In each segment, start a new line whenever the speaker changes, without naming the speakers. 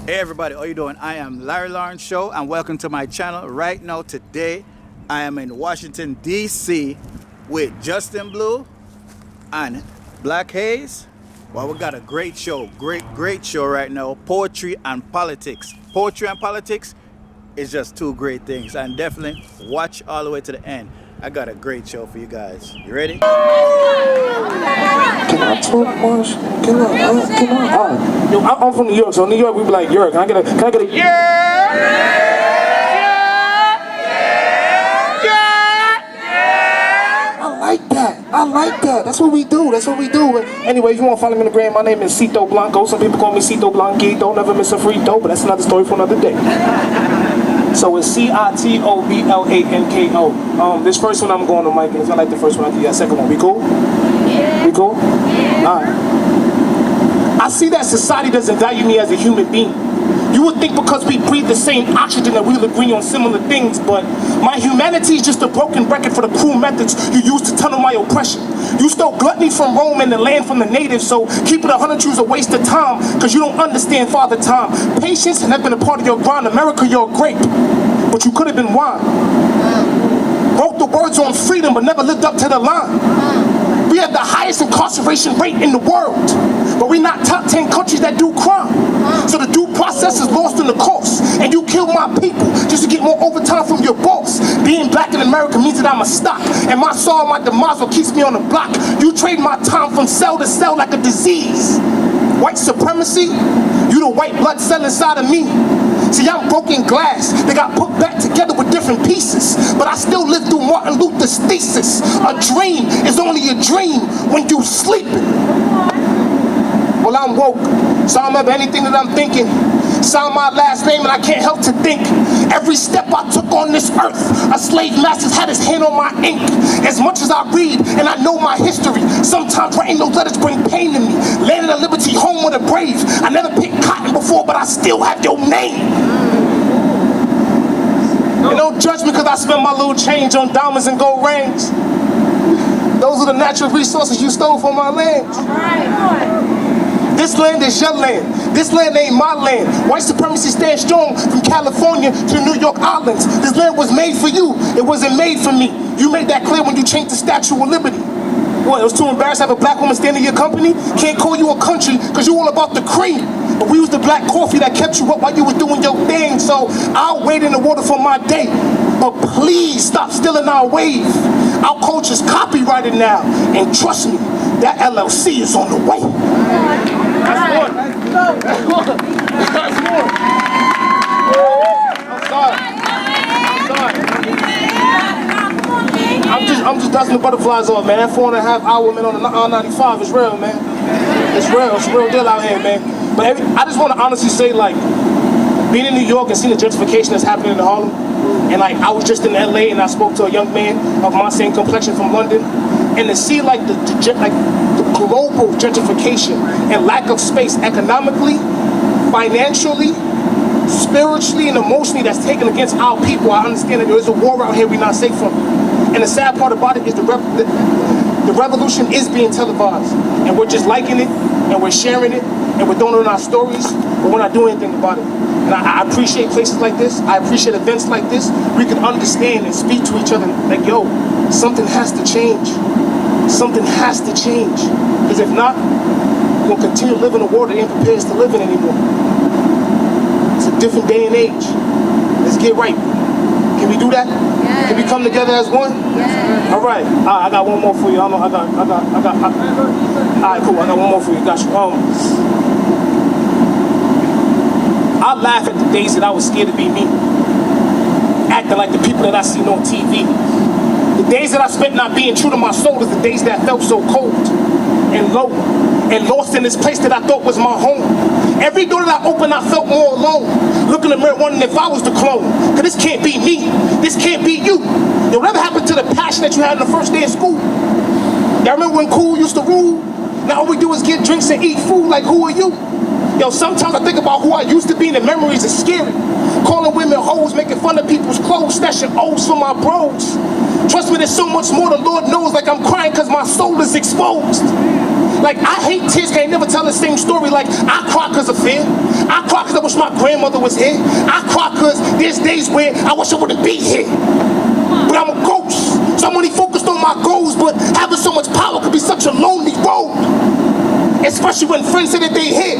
Hey everybody, how you doing? I am Larry Lawrence Show and welcome to my channel. Right now, today, I am in Washington, D.C. with Justin Blue and Black Hayes. Well, we got a great show, great show right now. Poetry and politics. Poetry and politics is just two great things, and definitely watch all the way to the end. I got a great show for you guys. You ready?
Can I talk, Marsh? Can I? Yo, I'm from New York, so in New York we be like, York. Can I get a I like that. That's what we do. Anyway, if you want to follow me on the gram, my name is Cito Blanco. Some people call me Cito Blanquito. Never miss a free throw, but that's another story for another day. So it's Citoblanko. This first one I'm going to Mike, and if you like the first one, I'll give you that second one. We cool? Yeah. We cool? Yeah. All right. I see that society doesn't value me as a human being. You would think because we breathe the same oxygen that we'll agree on similar things, but my humanity is just a broken record for the cruel methods you use to tunnel my oppression. You stole gluttony from Rome and the land from the natives, so keeping 100 Jews a waste of time, because you don't understand Father Time. Patience has been a part of your grind. America, you're a grape, but you could have been wine. Wrote the words on freedom, but never lived up to the line. We have the highest incarceration rate in the world, but we're not top 10 countries that do crime. So the due process is lost in the course, and you kill my people just to get more overtime from your boss. Being black in America means that I'm a stock, and my sorrow, my demise, what keeps me on the block. You trade my time from cell to cell like a disease. White supremacy, you the white blood cell inside of me. See, I'm broken glass. They got put back together with different pieces, but I still live through Martin Luther's thesis. A dream is only a dream when you sleeping. Well, I'm woke, so I remember anything that I'm thinking. Sound my last name and I can't help to think. Every step I took on this earth, a slave master's had his hand on my ink. As much as I read and I know my history, sometimes writing those letters bring pain to me. Landing a liberty home with a brave. I never picked cotton before, but I still have your name. And don't judge me because I spent my little change on diamonds and gold rings. Those are the natural resources you stole from my land. This land is your land. This land ain't my land. White supremacy stands strong from California to the New York Islands. This land was made for you. It wasn't made for me. You made that clear when you changed the Statue of Liberty. What, it was too embarrassed to have a black woman stand in your company? Can't call you a country because you all about the cream. But we was the black coffee that kept you up while you were doing your thing. So I'll wait in the water for my day. But please stop stealing our wave. Our culture's copyrighted now. And trust me, that LLC is on the way. That's one. I'm just dusting the butterflies off, man. That 4.5 hour man on the R95 is real, man. It's real. It's a real deal out here, man. But I just want to honestly say, like, being in New York and seeing the gentrification that's happening in Harlem, and like I was just in LA and I spoke to a young man of my same complexion from London, and to see like the global gentrification and lack of space economically, financially, spiritually, and emotionally that's taken against our people. I understand that there is a war out here we're not safe from. And the sad part about it is the revolution is being televised, and we're just liking it, and we're sharing it, and we're throwing it in our stories, but we're not doing anything about it. And I appreciate places like this. I appreciate events like this. We can understand and speak to each other like, yo, something has to change. Something has to change. Because if not, we're going to continue to live in a world that ain't prepared us to live in anymore. It's a different day and age. Let's get right. Can we do that? Yeah. Can we come together as one? Yeah. All right. I got one more for you. All right, cool. I got one more for you. Got you. I laugh at the days that I was scared to be me. Acting like the people that I seen on TV. The days that I spent not being true to my soul is the days that felt so cold and low and lost in this place that I thought was my home. Every door that I opened, I felt more alone. Look in the mirror wondering if I was the clone. Cause this can't be me. This can't be you. Yo, whatever happened to the passion that you had on the first day of school? Y'all remember when cool used to rule? Now all we do is get drinks and eat food. Like, who are you? Yo, sometimes I think about who I used to be and the memories are scary. Calling women hoes, making fun of people's clothes, stashing O's for my bros. Trust me, there's so much more the Lord knows, like I'm crying because my soul is exposed. Like, I hate tears, can't never tell the same story. Like, I cry because of fear. I cry because I wish my my grandmother was here. I cry because there's days where I wish I wouldn't be here. But I'm a ghost, so I'm only focused on my goals, but having so much power could be such a lonely road. Especially when friends say that they here.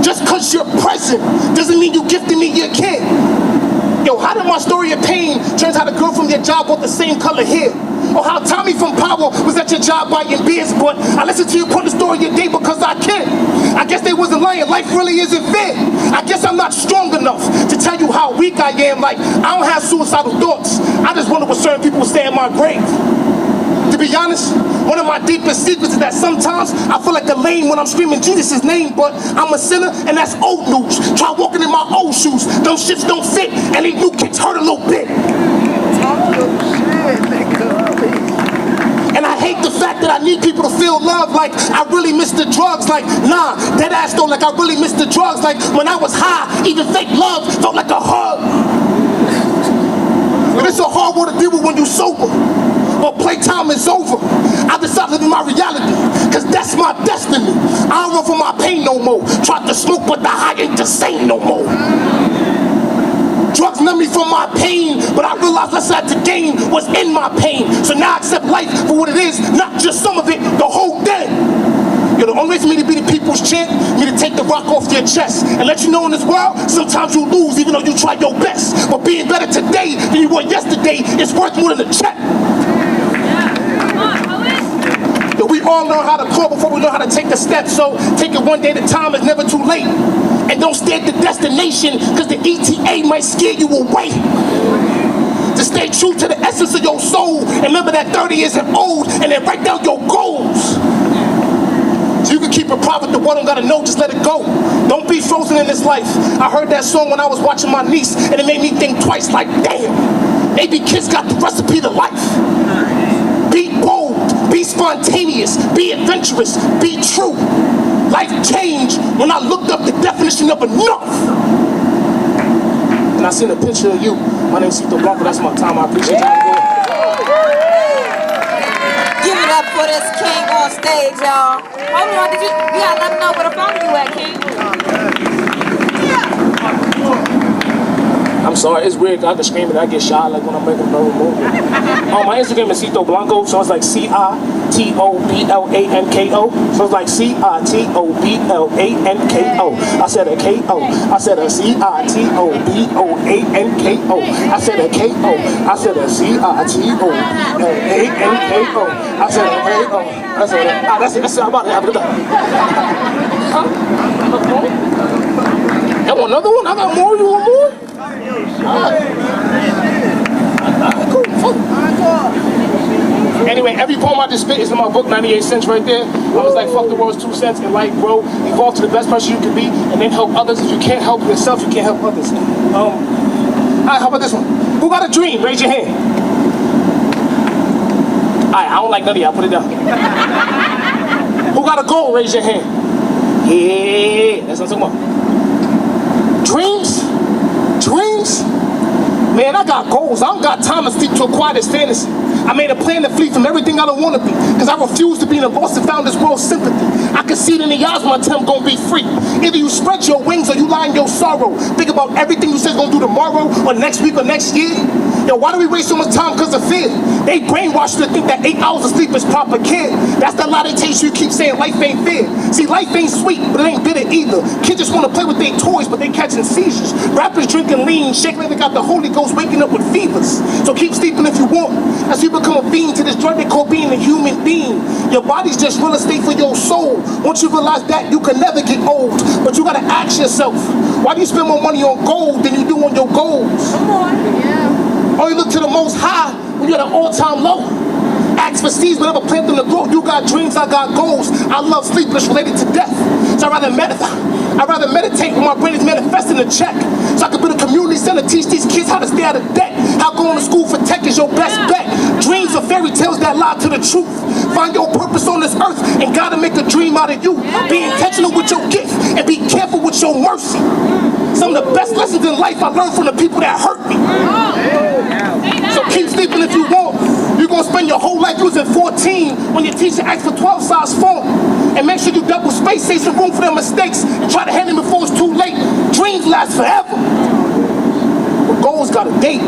Just because you're present doesn't mean you gifted me your kid. Yo, how did my story of pain turns out a girl from your job with the same color hair? Or how Tommy from Power was at your job buying beers, but I listened to you put the story of your day because I can. I guess they wasn't lying, life really isn't fair. I guess I'm not strong enough to tell you how weak I am. Like, I don't have suicidal thoughts. I just wonder what certain people will stay in my grave. To be honest, one of my deepest secrets is that sometimes I feel like a lame when I'm screaming Jesus' name, but I'm a sinner and that's old news. Try walking in my old shoes, those shits don't fit, and these new kicks hurt a little bit. And I hate the fact that I need people to feel love like I really miss the drugs. Like, nah, dead ass though, like I really miss the drugs. Like, when I was high, even fake love felt like a hug. And it's a hard one to deal with when you sober. But playtime is over. I decided to be my reality, cause that's my destiny. I don't run from my pain no more. Tried to smoke, but the high ain't the same no more. Drugs numb me from my pain, but I realized less I had to gain was in my pain. So now I accept life for what it is, not just some of it, the whole thing. Yo, the only way for me to be the people's champ, me to take the rock off your chest and let you know in this world, sometimes you lose even though you try your best. But being better today than you were yesterday is worth more than a check. Yo, we all learn how to crawl before we learn how to take a step, so take it one day at a time, it's never too late. And don't stay at the destination, cause the ETA might scare you away. To stay true to the essence of your soul, and remember that 30 isn't old, and then write down your goals. So you can keep it private, the world don't gotta know, just let it go. Don't be frozen in this life. I heard that song when I was watching my niece, and it made me think twice, like damn, maybe kids got the recipe to life. Be bold, be spontaneous, be adventurous, be true. Life changed when I looked up the definition of enough. And I seen a picture of you. My name's Cito Blanco, that's my time, I appreciate you.
Give it up for this king on stage, y'all. Hold on, you gotta let me know where the phone you at, king.
I'm sorry, it's weird, I can scream and I get shy like when I'm making a movie. My Instagram is Cito Blanco, so it's like CITOBLANKO. So it's like CITOBLANKO. I said a KO. I said a CITOBOANKO. I said a KO. I said a CITOBANKO. I said a KO. I said a, that's it, I'm about to have it done. Huh? You want another one? I got more, you want more? Cool. Anyway, every poem I just spit is in my book, 98 Cents right there. I was like, fuck the world's 2 cents and life, grow, evolve to the best person you can be, and then help others. If you can't help yourself, you can't help others. Alright, how about this one? Who got a dream? Raise your hand. Alright, I don't like none of y'all, put it down. Who got a goal? Raise your hand. Yeah, that's what I'm talking about. Dreams? Dreams? Man, I got goals. I don't got time to sleep to acquire this fantasy. I made a plan to flee from everything I don't want to be, because I refuse to be in a lost and found this world's sympathy. I can see it in the eyes when I tell them gonna be free. Either you spread your wings or you lie in your sorrow. Think about everything you said gonna do tomorrow or next week or next year. Yo, why do we waste so much time because of fear? They brainwashed you to think that 8 hours of sleep is proper care. That's the lie they tell you keep saying life ain't fair. See, life ain't sweet, but it ain't bitter either. Kids just want to play with their toys, but they catching seizures. Rappers drinking lean, shaking like they got the Holy Ghost, waking up with fevers. So keep sleeping if you want, as you become a fiend to this drug they call being a human being. Your body's just real estate for your soul. Once you realize that, you can never get old. But you gotta ask yourself, why do you spend more money on gold than you do on your goals?
Come on. Yeah.
Or you look to the most high when you're at an all-time low. Ask for seeds, but never plant them to grow. You got dreams, I got goals. I love sleep, but it's related to death. So I'd rather meditate when my brain is manifesting a check. So I can build a community center, teach these kids how to stay out of debt. How going to school for tech is your best bet. Dreams are fairy tales that lie to the truth. Find your purpose on this earth and gotta make a dream out of you. Be intentional with your gift and be careful with your mercy. Some of the best lessons in life I learned from the people that hurt me. So keep sleeping if you want. You're gonna spend your whole life using 14 when your teacher asks for 12 size font. And make sure you double space, save some room for their mistakes, and try to hand them before it's too late. Dreams last forever. But goals got a date.